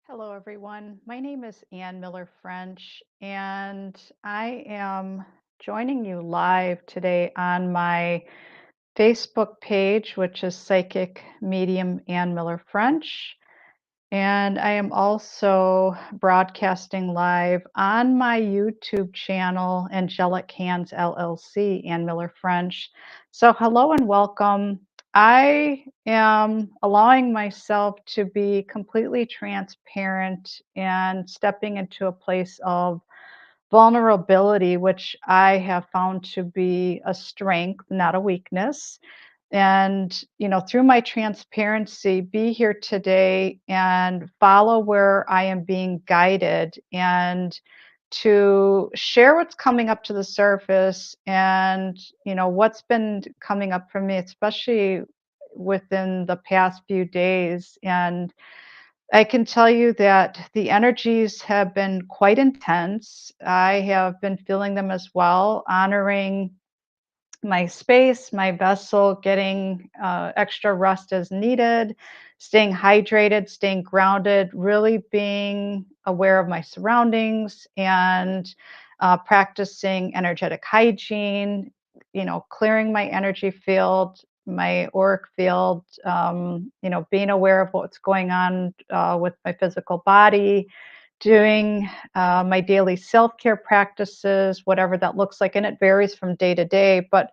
Hello, everyone. My name is Ann Miller French, and I am joining you live today on my Facebook page, which is Psychic Medium Ann Miller French. And I am also broadcasting live on my YouTube channel, Angelic Hands LLC, Ann Miller French. So, hello and welcome. I am allowing myself to be completely transparent and stepping into a place of vulnerability, which I have found to be a strength, not a weakness. And, through my transparency, be here today and follow where I am being guided and to share what's coming up to the surface and, what's been coming up for me, especially within the past few days. And I can tell you that the energies have been quite intense. I have been feeling them as well, honoring my space, my vessel, getting extra rest as needed, staying hydrated, staying grounded, really being aware of my surroundings and practicing energetic hygiene, clearing my energy field, my auric field, being aware of what's going on with my physical body, doing my daily self-care practices, whatever that looks like, and it varies from day to day. But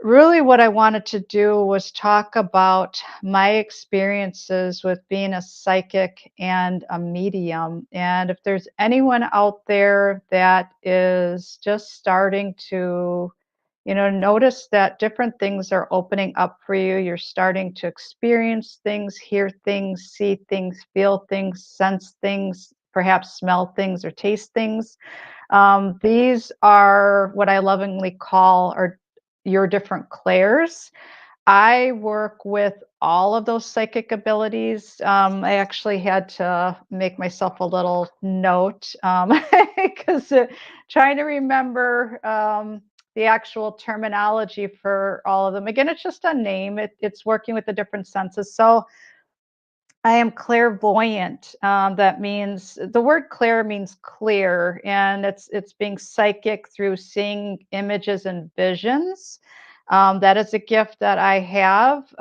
really, what I wanted to do was talk about my experiences with being a psychic and a medium. And if there's anyone out there that is just starting to, notice that different things are opening up for you, you're starting to experience things, hear things, see things, feel things, sense things, perhaps smell things or taste things. These are what I lovingly call are your different clairs. I work with all of those psychic abilities. I actually had to make myself a little note because trying to remember the actual terminology for all of them. Again, it's just a name. It's working with the different senses. So I am clairvoyant. That means the word clair means clear, and it's being psychic through seeing images and visions. That is a gift that I have.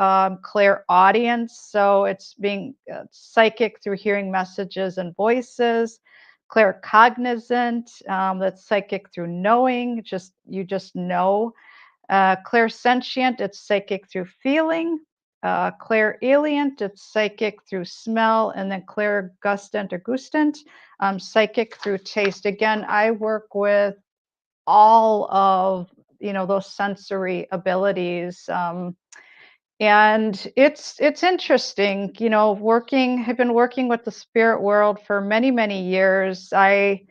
Clairaudience, so it's being psychic through hearing messages and voices. Claircognizant, that's psychic through knowing. You just know. Clairsentient, it's psychic through feeling. Clairalient, it's psychic through smell. And then clairgustant or gustant, psychic through taste. Again, I work with all of those sensory abilities. And it's interesting, I've been working with the spirit world for many, many years. I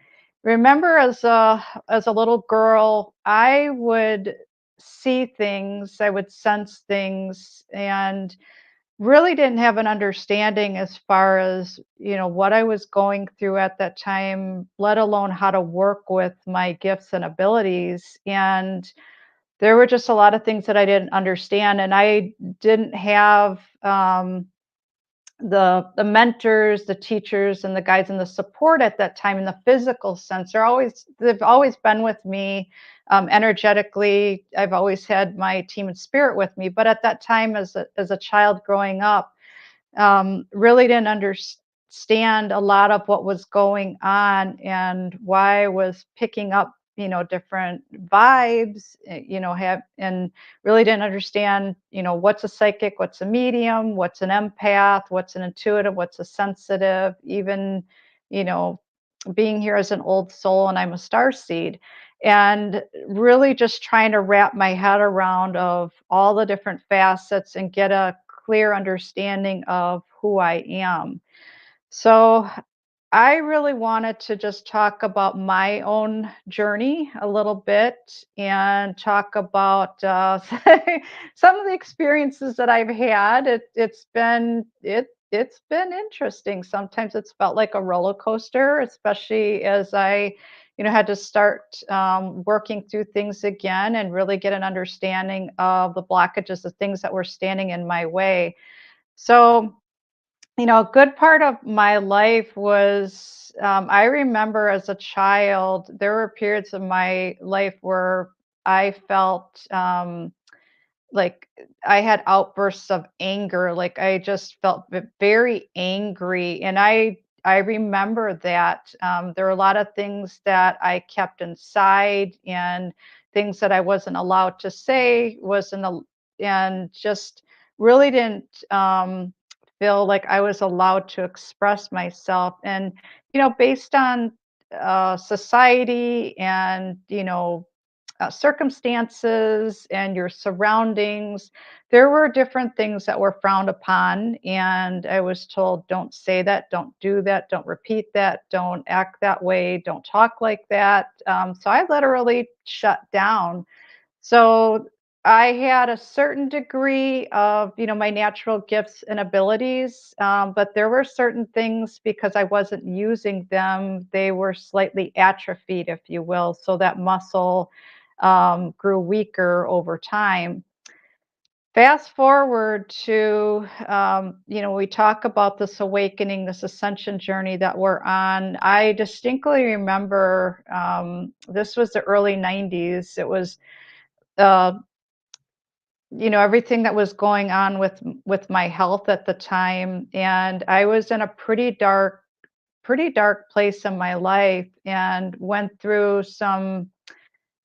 remember as a little girl, I would see things, I would sense things, and really didn't have an understanding as far as, what I was going through at that time, let alone how to work with my gifts and abilities. And there were just a lot of things that I didn't understand, and I didn't have the mentors, the teachers, and the guides and the support at that time in the physical sense. They've always been with me energetically. I've always had my team and spirit with me, but at that time, as a child growing up, really didn't understand a lot of what was going on and why I was picking up, different vibes, have and really didn't understand, what's a psychic, what's a medium, what's an empath, what's an intuitive, what's a sensitive, even, you know, being here as an old soul and I'm a star seed. And really just trying to wrap my head around of all the different facets and get a clear understanding of who I am. So I really wanted to just talk about my own journey a little bit and talk about some of the experiences that I've had. It's been interesting. Sometimes it's felt like a roller coaster, especially as I, had to start working through things again and really get an understanding of the blockages, the things that were standing in my way. So A good part of my life was, I remember as a child, there were periods of my life where I felt like I had outbursts of anger. Like I just felt very angry. And I remember that there were a lot of things that I kept inside and things that I wasn't allowed to say, and just really didn't feel like I was allowed to express myself. And, based on society and, circumstances and your surroundings, there were different things that were frowned upon. And I was told, don't say that, don't do that, don't repeat that, don't act that way, don't talk like that. So I literally shut down. So I had a certain degree of, my natural gifts and abilities, but there were certain things because I wasn't using them, they were slightly atrophied, if you will. So that muscle grew weaker over time. Fast forward to, we talk about this awakening, this ascension journey that we're on. I distinctly remember this was the early 90s. It was uh, everything that was going on with my health at the time, and I was in a pretty dark place in my life and went through some,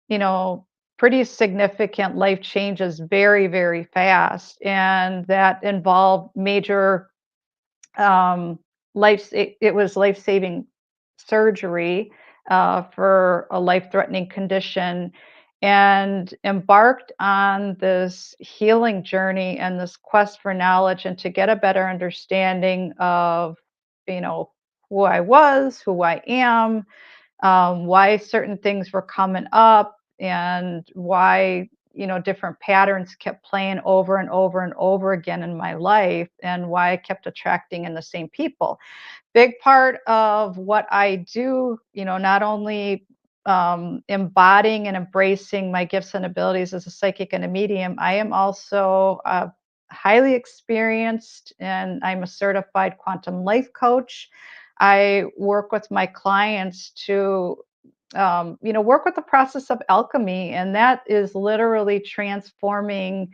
you know pretty significant life changes very, very fast, and that involved major um, it was life-saving surgery for a life-threatening condition, and embarked on this healing journey and this quest for knowledge and to get a better understanding of, you know, who I was, who I am, why certain things were coming up, and why, different patterns kept playing over and over and over again in my life, and why I kept attracting in the same people. Big part of what I do, not only embodying and embracing my gifts and abilities as a psychic and a medium, I am also highly experienced, and I'm a certified quantum life coach. I work with my clients to work with the process of alchemy, and that is literally transforming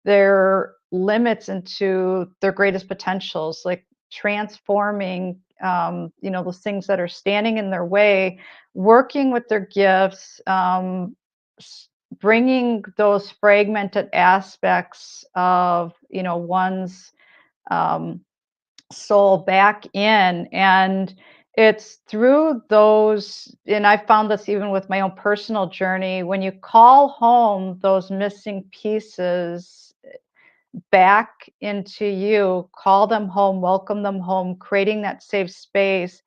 their limits into their greatest potentials, like transforming, those things that are standing in their way, working with their gifts, bringing those fragmented aspects of, one's um, soul back in. And it's through those, and I found this even with my own personal journey, when you call home those missing pieces back into you, call them home, welcome them home, creating that safe space,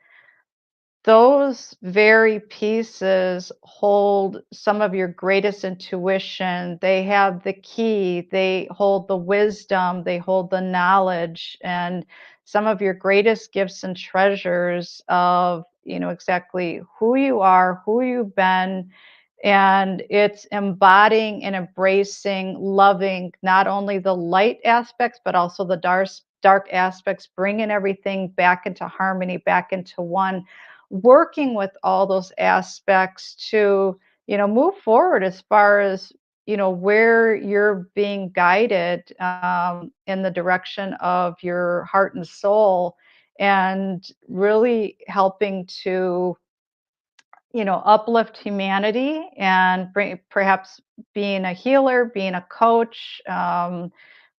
those very pieces hold some of your greatest intuition. They have the key, they hold the wisdom, they hold the knowledge, and some of your greatest gifts and treasures of, exactly who you are, who you've been. And it's embodying and embracing, loving not only the light aspects, but also the dark aspects, bringing everything back into harmony, back into one, working with all those aspects to, move forward as far as, where you're being guided in the direction of your heart and soul, and really helping to, uplift humanity and bring, perhaps being a healer, being a coach,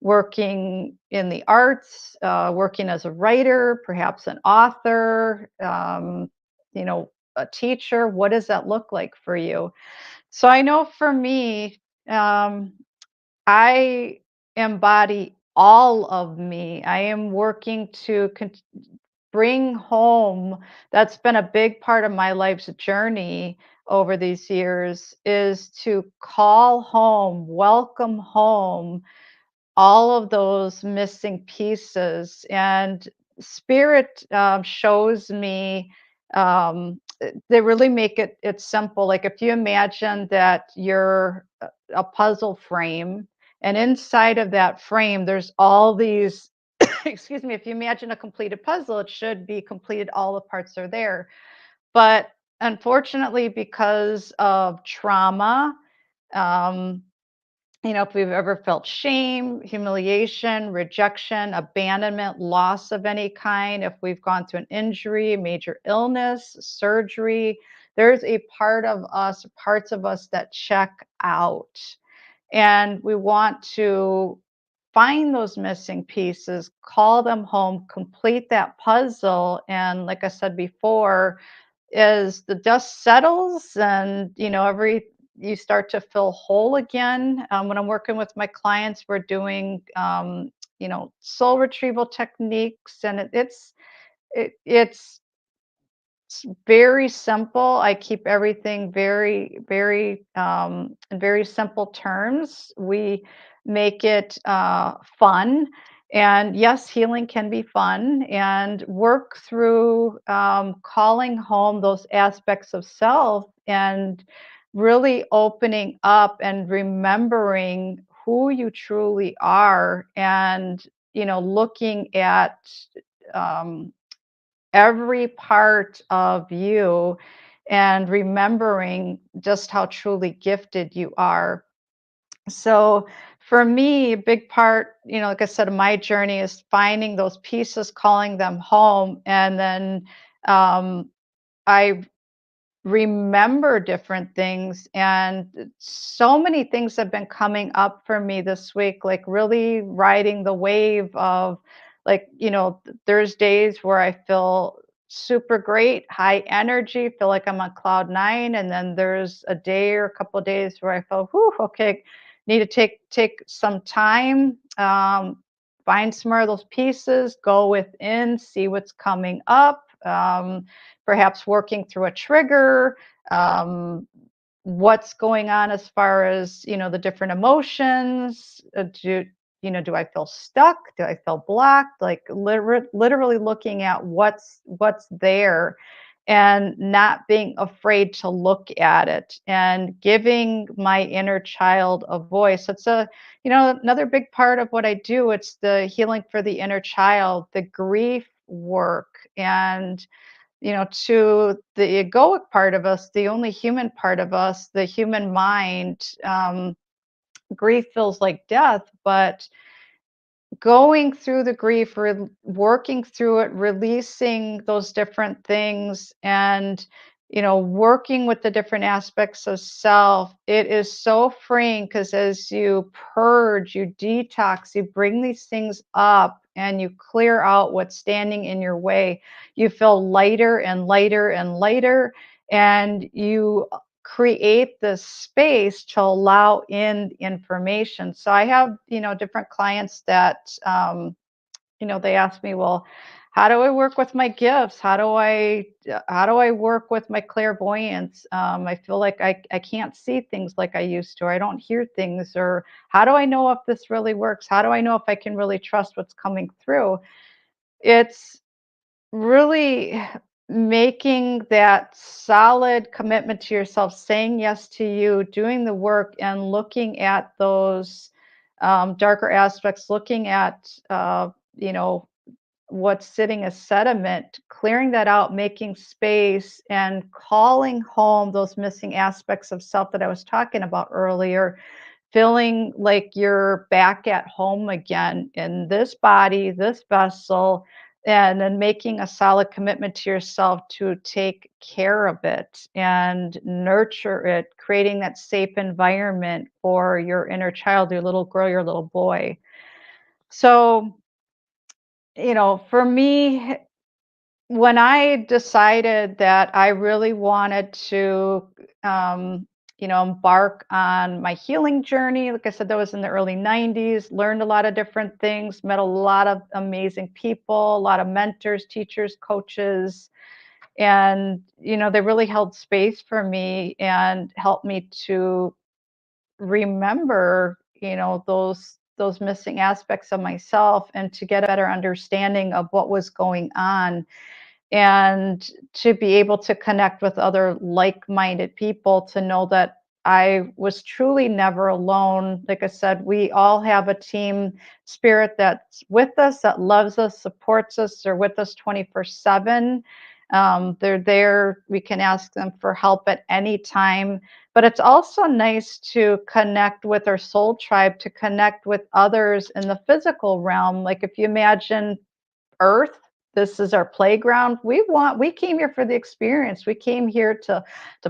working in the arts, working as a writer, perhaps an author, a teacher. What does that look like for you? So I know for me, um, I embody all of me. I am working to bring home. That's been a big part of my life's journey over these years, is to call home, welcome home all of those missing pieces. And spirit shows me, they really make it simple. Like if you imagine that you're a puzzle frame, and inside of that frame there's all these excuse me, if you imagine a completed puzzle, it should be completed, all the parts are there. But unfortunately, because of trauma, um, if we've ever felt shame, humiliation, rejection, abandonment, loss of any kind, if we've gone through an injury, major illness, surgery, there's a part of us, parts of us that check out. And we want to find those missing pieces, call them home, complete that puzzle. And like I said before, as the dust settles and every you start to feel whole again. When I'm working with my clients, we're doing soul retrieval techniques, and it's very simple. I keep everything very, very, in very simple terms. We make it fun. And yes, healing can be fun, and work through calling home those aspects of self and really opening up and remembering who you truly are, and looking at um, every part of you and remembering just how truly gifted you are. So for me, a big part, like I said, of my journey is finding those pieces, calling them home, and then I remember different things. And so many things have been coming up for me this week, like really riding the wave of, like, there's days where I feel super great, high energy, feel like I'm on cloud nine. And then there's a day or a couple of days where I feel, whew, okay, need to take some time, find some more of those pieces, go within, see what's coming up. Perhaps working through a trigger, um, what's going on as far as the different emotions. Do I feel stuck? Do I feel blocked? Like literally looking at what's there, and not being afraid to look at it, and giving my inner child a voice. It's another big part of what I do. It's the healing for the inner child, the grief work. And to the egoic part of us, the only human part of us, the human mind, grief feels like death. But going through the grief, working through it, releasing those different things, and working with the different aspects of self, it is so freeing, because as you purge, you detox, you bring these things up and you clear out what's standing in your way, you feel lighter and lighter and lighter, and you create this space to allow in information. So I have, different clients that, they ask me, well, how do I work with my gifts? How do I work with my clairvoyance? I feel like I can't see things like I used to, or I don't hear things, or how do I know if this really works? How do I know if I can really trust what's coming through? It's really making that solid commitment to yourself, saying yes to you, doing the work, and looking at those darker aspects, looking at, what's sitting as sediment, clearing that out, making space, and calling home those missing aspects of self that I was talking about earlier, feeling like you're back at home again in this body, this vessel, and then making a solid commitment to yourself to take care of it and nurture it, creating that safe environment for your inner child, your little girl, your little boy. So, for me, when I decided that I really wanted to, embark on my healing journey, like I said, that was in the early 90s, learned a lot of different things, met a lot of amazing people, a lot of mentors, teachers, coaches, and, they really held space for me and helped me to remember, those missing aspects of myself, and to get a better understanding of what was going on, and to be able to connect with other like-minded people, to know that I was truly never alone. Like I said, we all have a team spirit that's with us, that loves us, supports us. They're with us 24/7. They're there. We can ask them for help at any time. But it's also nice to connect with our soul tribe, to connect with others in the physical realm. Like if you imagine Earth, this is our playground. We came here for the experience. We came here to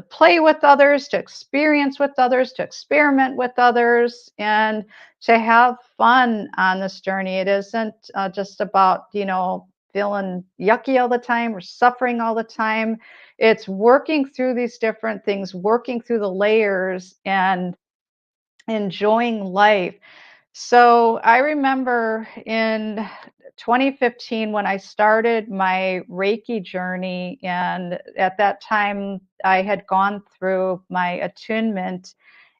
play with others, to experience with others, to experiment with others, and to have fun on this journey. It isn't just about, feeling yucky all the time or suffering all the time. It's working through these different things, working through the layers and enjoying life. So I remember in 2015 when I started my Reiki journey, and at that time I had gone through my attunement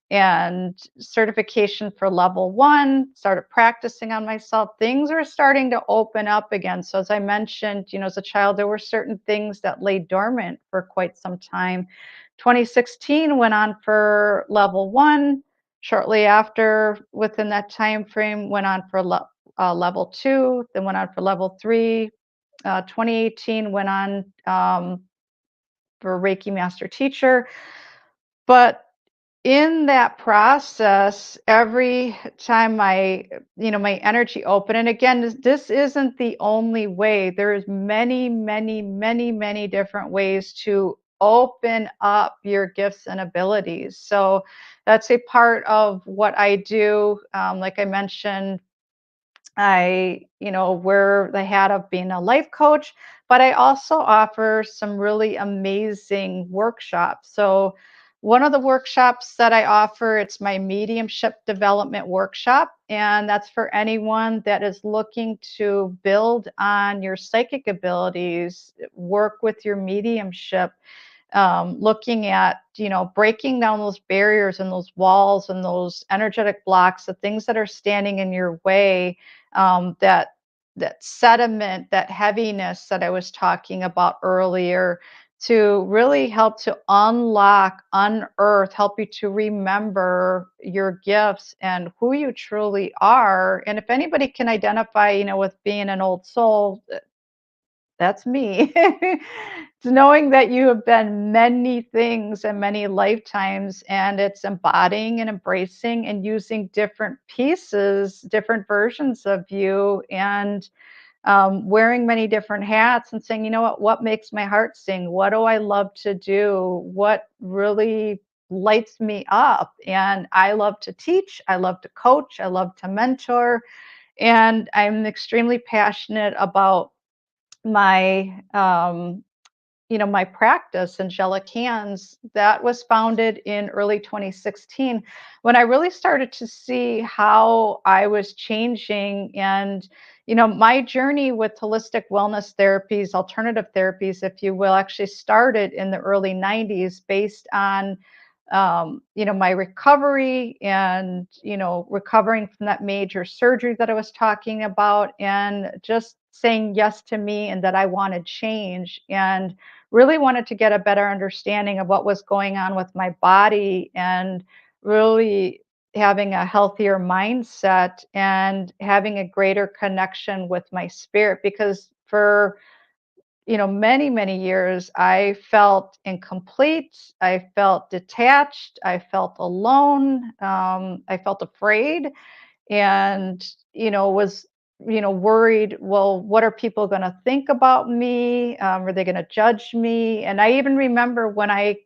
and certification for level one, started practicing on myself. Things were starting to open up again. So, as I mentioned, as a child, there were certain things that lay dormant for quite some time. 2016 went on for level one. Shortly after, within that time frame, went on for level two, then went on for level three. 2018 went on for Reiki Master Teacher. But in that process, every time my energy open, and again, this isn't the only way. There's many, many, many, many different ways to open up your gifts and abilities. So that's a part of what I do. Like I mentioned, wear the hat of being a life coach, but I also offer some really amazing workshops. So one of the workshops that I offer, it's my mediumship development workshop, and that's for anyone that is looking to build on your psychic abilities, work with your mediumship, looking at breaking down those barriers and those walls and those energetic blocks, the things that are standing in your way, that sediment, that heaviness that I was talking about earlier, to really help to unlock, unearth, help you to remember your gifts and who you truly are. And if anybody can identify, with being an old soul, that's me. It's knowing that you have been many things and many lifetimes, and it's embodying and embracing and using different pieces, different versions of you, and wearing many different hats and saying, what makes my heart sing? What do I love to do? What really lights me up? And I love to teach. I love to coach. I love to mentor. And I'm extremely passionate about my practice, Angelic Hands, that was founded in early 2016 when I really started to see how I was changing. And my journey with holistic wellness therapies, alternative therapies, if you will, actually started in the early 90s based on my recovery and, recovering from that major surgery that I was talking about, and just saying yes to me and that I wanted change and really wanted to get a better understanding of what was going on with my body, and really having a healthier mindset and having a greater connection with my spirit. Because for many, many years, I felt incomplete. I felt detached. I felt alone. I felt afraid, and was worried, well, what are people going to think about me? Are they going to judge me? And I even remember when I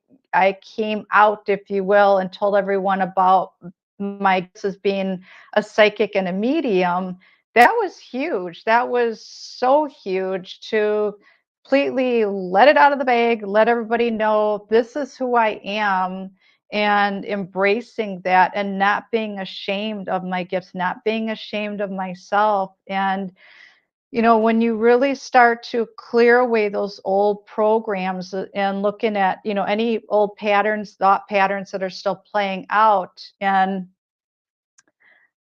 came out, if you will, and told everyone about my gifts as being a psychic and a medium. That was huge. That was so huge, to completely let it out of the bag, let everybody know this is who I am, and embracing that and not being ashamed of my gifts, not being ashamed of myself. And, when you really start to clear away those old programs, and looking at, any old patterns, thought patterns that are still playing out, and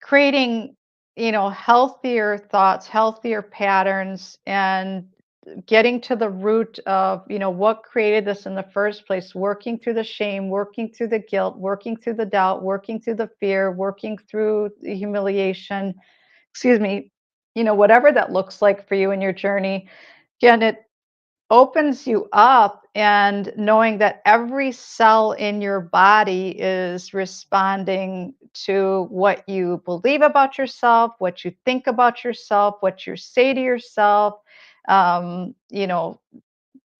creating, healthier thoughts, healthier patterns, and getting to the root of, what created this in the first place, working through the shame, working through the guilt, working through the doubt, working through the fear, working through the humiliation, excuse me, whatever that looks like for you in your journey. Again, it opens you up, and knowing that every cell in your body is responding to what you believe about yourself, what you think about yourself, what you say to yourself. Um, you know,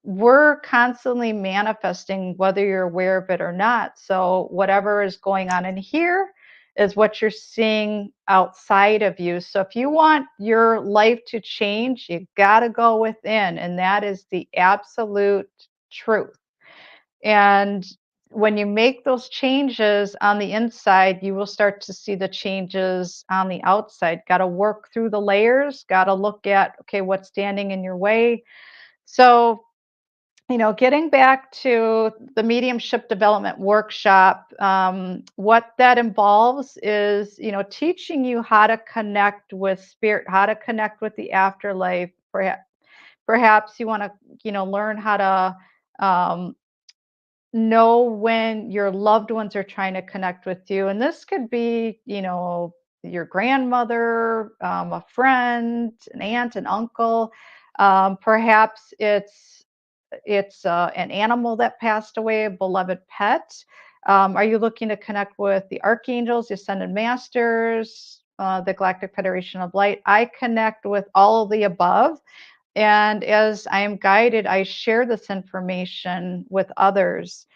we're constantly manifesting whether you're aware of it or not. So whatever is going on in here is what you're seeing outside of you. So if you want your life to change, you got to go within, and that is the absolute truth. And when you make those changes on the inside, you will start to see the changes on the outside. Got to work through the layers, got to look at, okay, what's standing in your way. So getting back to the mediumship development workshop, what that involves is, teaching you how to connect with spirit, how to connect with the afterlife. Perhaps you want to, learn how to know when your loved ones are trying to connect with you. And this could be, your grandmother, a friend, an aunt, an uncle. Perhaps it's an animal that passed away, a beloved pet. Are you looking to connect with the Archangels, the Ascended Masters, the Galactic Federation of Light? I connect with all of the above. And as I am guided, I share this information with others.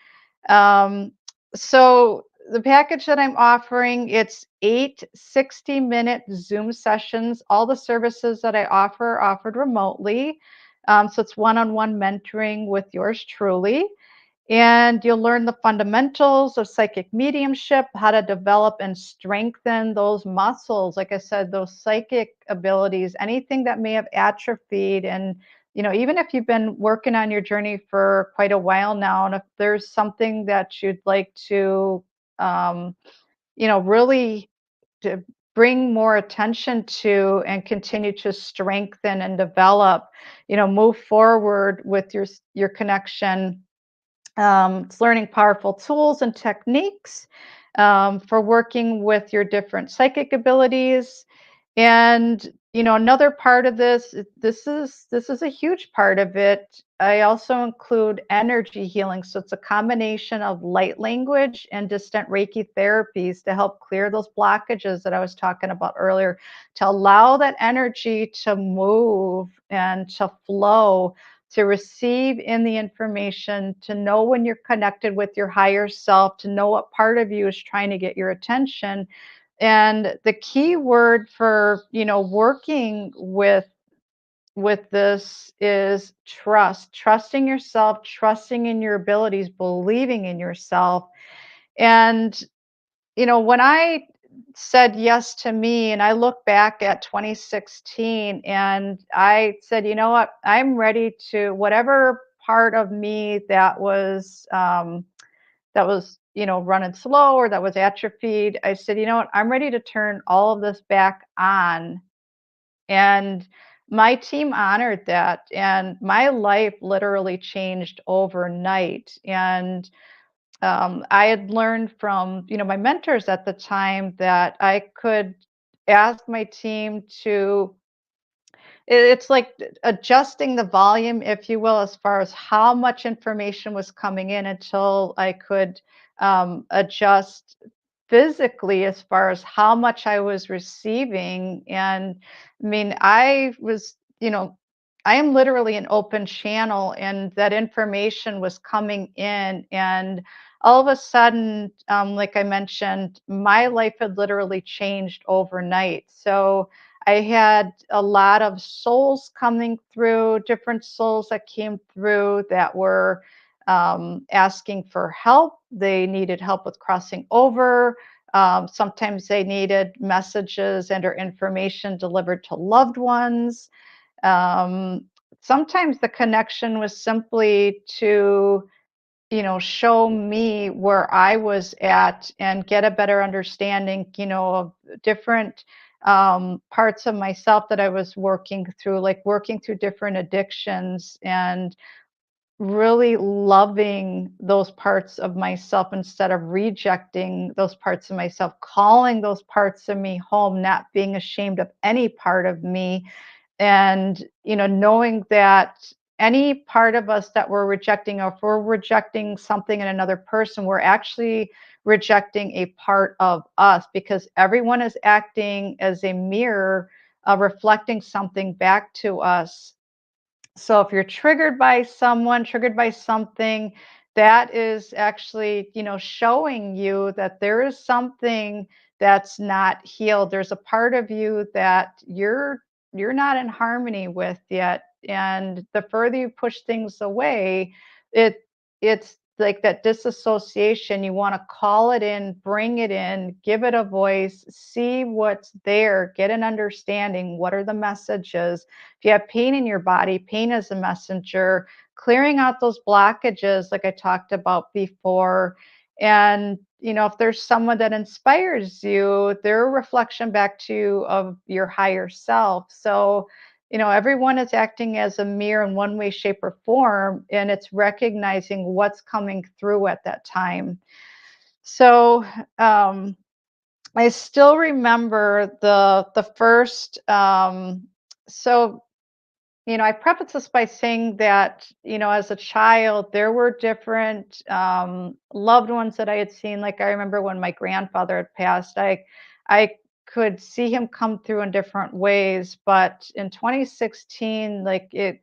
Um, so the package that I'm offering, it's 8 60-minute Zoom sessions. All the services that I offer are offered remotely. So it's one-on-one mentoring with yours truly. And you'll learn the fundamentals of psychic mediumship, how to develop and strengthen those muscles. Like I said, those psychic abilities, anything that may have atrophied. And, even if you've been working on your journey for quite a while now, and if there's something that you'd like to, really to bring more attention to and continue to strengthen and develop, move forward with your connection. It's learning powerful tools and techniques for working with your different psychic abilities. And another part of this is a huge part of it. I also include energy healing. So it's a combination of light language and distant Reiki therapies to help clear those blockages that I was talking about earlier, to allow that energy to move and to flow, to receive in the information, to know when you're connected with your higher self, to know what part of you is trying to get your attention. And the key word for, working with this is trust, trusting yourself, trusting in your abilities, believing in yourself. And when I said yes to me, and I look back at 2016, and I said, you know what, I'm ready to, whatever part of me that was running slow or that was atrophied, I said, you know what, I'm ready to turn all of this back on. And my team honored that, and my life literally changed overnight. And I had learned from, my mentors at the time, that I could ask my team to, it's like adjusting the volume, if you will, as far as how much information was coming in, until I could adjust physically as far as how much I was receiving. And I mean, I am literally an open channel, and that information was coming in. And all of a sudden, like I mentioned, my life had literally changed overnight. So I had a lot of souls coming through, different souls that came through that were asking for help. They needed help with crossing over. Sometimes they needed messages and or information delivered to loved ones. Um, Sometimes the connection was simply to, show me where I was at and get a better understanding, of different parts of myself that I was working through, like working through different addictions and really loving those parts of myself instead of rejecting those parts of myself, calling those parts of me home, not being ashamed of any part of me, and knowing that any part of us that we're rejecting, or if we're rejecting something in another person, we're actually rejecting a part of us, because everyone is acting as a mirror, reflecting something back to us. So if you're triggered by someone, triggered by something, that is actually, showing you that there is something that's not healed. There's a part of you that you're not in harmony with yet. And the further you push things away, it it's like that disassociation. You want to call it in, bring it in, give it a voice, see what's there, get an understanding. What are the messages? If you have pain in your body, pain is a messenger, clearing out those blockages, like I talked about before. And, if there's someone that inspires you, they're a reflection back to you of your higher self. So, everyone is acting as a mirror in one way, shape, or form, and it's recognizing what's coming through at that time. So, I still remember the first. So I preface this by saying that, as a child, there were different loved ones that I had seen. Like I remember when my grandfather had passed, I could see him come through in different ways. But in 2016, like it,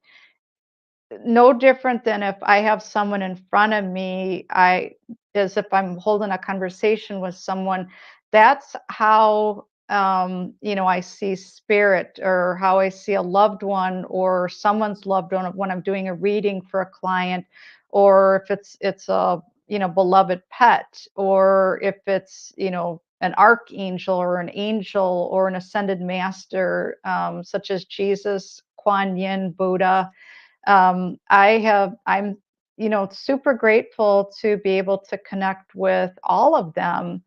no different than if I have someone in front of me, as if I'm holding a conversation with someone. That's how, I see spirit, or how I see a loved one or someone's loved one when I'm doing a reading for a client, or if it's a, beloved pet, or if it's, an archangel or an angel or an ascended master, such as Jesus, Kuan Yin, Buddha. I'm, super grateful to be able to connect with all of them.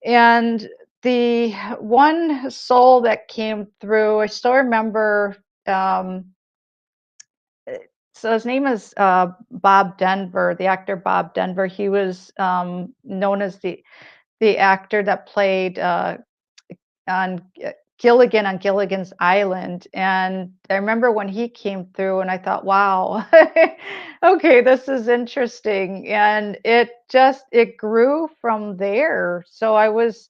And the one soul that came through, I still remember. Um, so his name is Bob Denver, the actor Bob Denver. He was known as the actor that played on Gilligan on Gilligan's Island. And I remember when he came through, and I thought, wow, okay, this is interesting. And it grew from there. So I was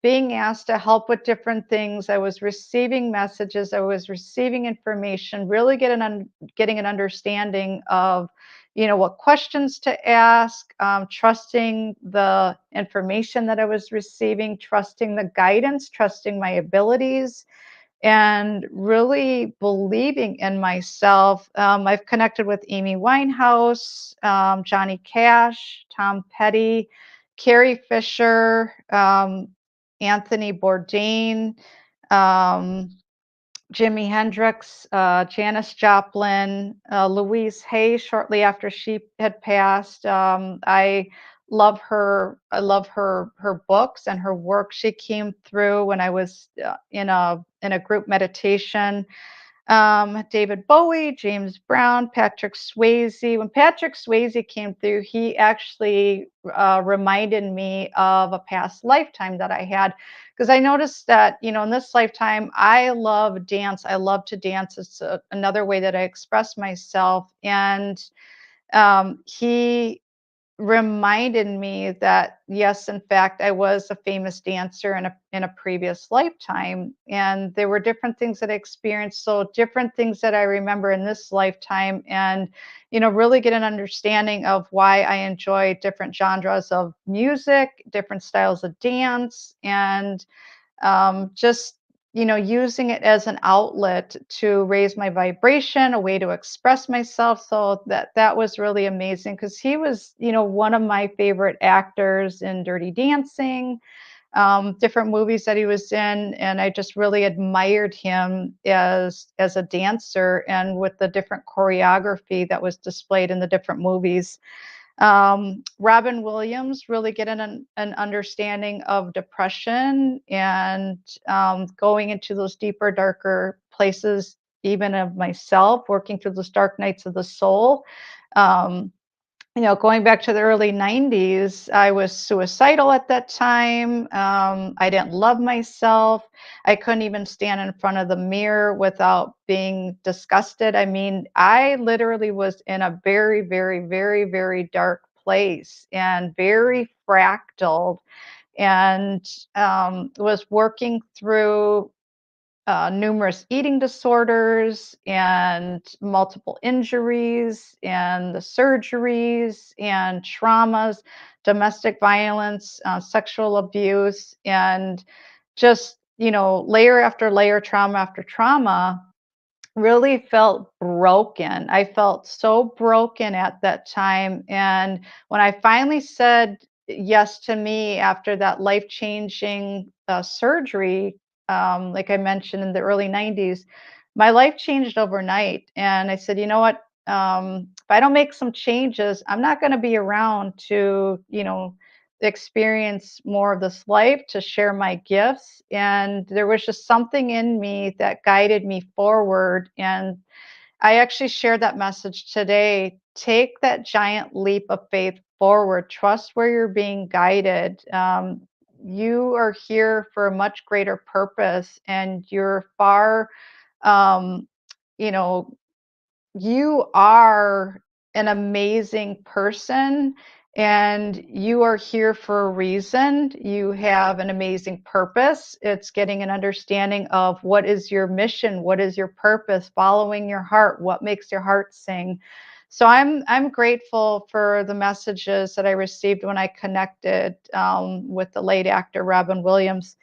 being asked to help with different things. I was receiving messages, I was receiving information, really getting an understanding of what questions to ask, trusting the information that I was receiving, trusting the guidance, trusting my abilities, and really believing in myself. I've connected with Amy Winehouse, Johnny Cash, Tom Petty, Carrie Fisher, Anthony Bourdain, um, Jimi Hendrix, Janis Joplin, Louise Hay shortly after she had passed. I love her books and her work. She came through when I was in a group meditation. David Bowie, James Brown, Patrick Swayze. When Patrick Swayze came through, he actually reminded me of a past lifetime that I had, because I noticed that, in this lifetime, I love dance. I love to dance. It's another way that I express myself. And he reminded me that yes, in fact, I was a famous dancer in a previous lifetime, and there were different things that I experienced, so different things that I remember in this lifetime, and really get an understanding of why I enjoy different genres of music, different styles of dance, and just using it as an outlet to raise my vibration, a way to express myself. So that was really amazing, because he was one of my favorite actors in Dirty Dancing, different movies that he was in, and I just really admired him as a dancer, and with the different choreography that was displayed in the different movies. Robin Williams, really getting an understanding of depression and going into those deeper, darker places, even of myself, working through those dark nights of the soul. Um, Going back to the early 90s, I was suicidal at that time. I didn't love myself. I couldn't even stand in front of the mirror without being disgusted. I mean, I literally was in a very, very, very, very dark place and very fractaled, and was working through numerous eating disorders and multiple injuries and the surgeries and traumas, domestic violence, sexual abuse, and just, layer after layer, trauma after trauma. Really felt broken. I felt so broken at that time. And when I finally said yes to me after that life changing surgery, like I mentioned in the early 90s, my life changed overnight. And I said, you know what? If I don't make some changes, I'm not going to be around to, experience more of this life, to share my gifts. And there was just something in me that guided me forward. And I actually shared that message today. Take that giant leap of faith forward. Trust where you're being guided. You are here for a much greater purpose, and you're far, um, you know, you are an amazing person, and you are here for a reason. You have an amazing purpose. It's getting an understanding of what is your mission, what is your purpose, following your heart, what makes your heart sing. So I'm grateful for the messages that I received when I connected with the late actor Robin Williams.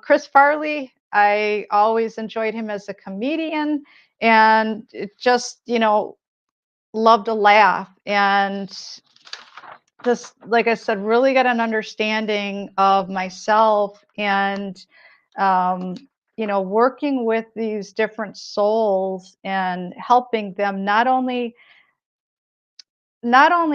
Chris Farley, I always enjoyed him as a comedian, and it just, love to laugh, and just, like I said, really get an understanding of myself, and um, working with these different souls and helping them, not only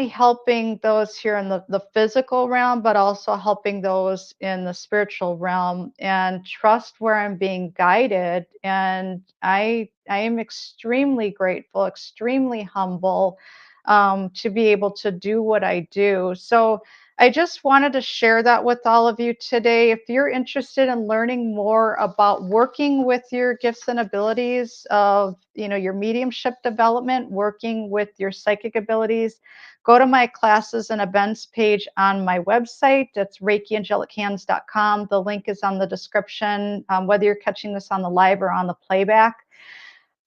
helping those here in the physical realm, but also helping those in the spiritual realm, and trust where I'm being guided. And I am extremely grateful, extremely humble, to be able to do what I do. So I just wanted to share that with all of you today. If you're interested in learning more about working with your gifts and abilities of, your mediumship development, working with your psychic abilities, go to my classes and events page on my website. It's ReikiAngelikHands.com. The link is on the description, whether you're catching this on the live or on the playback.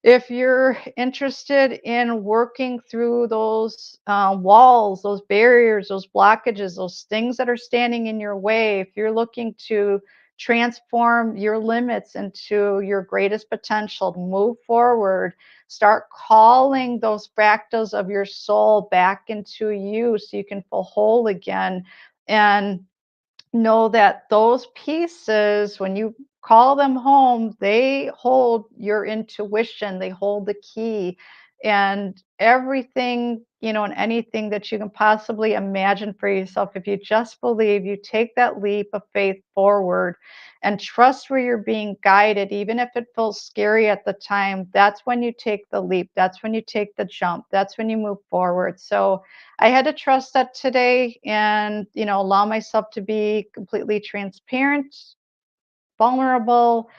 If you're interested in working through those walls, those barriers, those blockages, those things that are standing in your way, if you're looking to transform your limits into your greatest potential, move forward, start calling those fractals of your soul back into you so you can feel whole again. And know that those pieces, when you call them home, they hold your intuition, they hold the key, and everything, and anything that you can possibly imagine for yourself. If you just believe, you take that leap of faith forward and trust where you're being guided, even if it feels scary at the time. That's when you take the leap, that's when you take the jump, that's when you move forward. So I had to trust that today, and, allow myself to be completely transparent, vulnerable,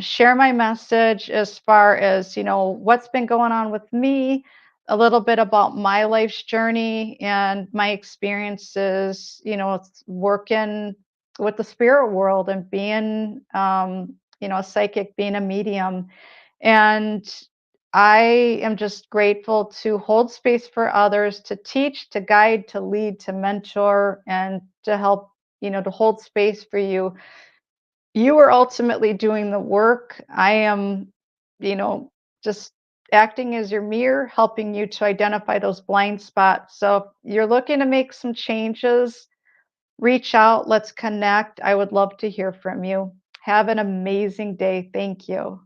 share my message as far as, what's been going on with me, a little bit about my life's journey and my experiences, working with the spirit world and being, a psychic, being a medium. And I am just grateful to hold space for others, to teach, to guide, to lead, to mentor, and to help, to hold space for you. You are ultimately doing the work. I am, just acting as your mirror, helping you to identify those blind spots. So if you're looking to make some changes, reach out, let's connect. I would love to hear from you. Have an amazing day. Thank you.